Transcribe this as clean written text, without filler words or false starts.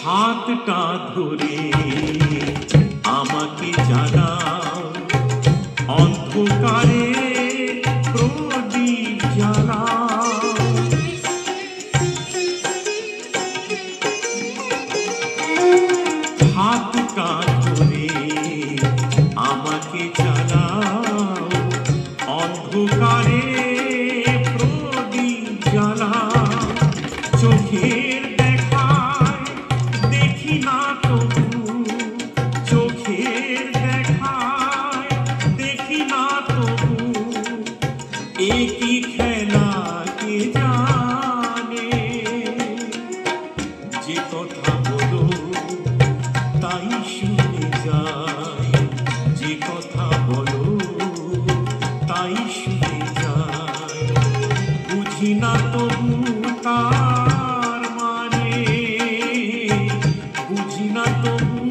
হাতটা ধরে আমাকে জানাও, অন্ধকারে প্রদীপ জ্বালাও। হাতটা ধরে আমাকে জানাও, অন্ধকারে প্রদীপ জ্বালাও। চোখের দেখায় দেখি না তবু, চোখের দেখায় দেখি না তবু, একই খেলা কে জানে। যে কথা বলো তাই শুনে যায়, যে কথা বলো তাই শুনে যায়। বুঝি না তবু তার মানে, বুঝি না তবু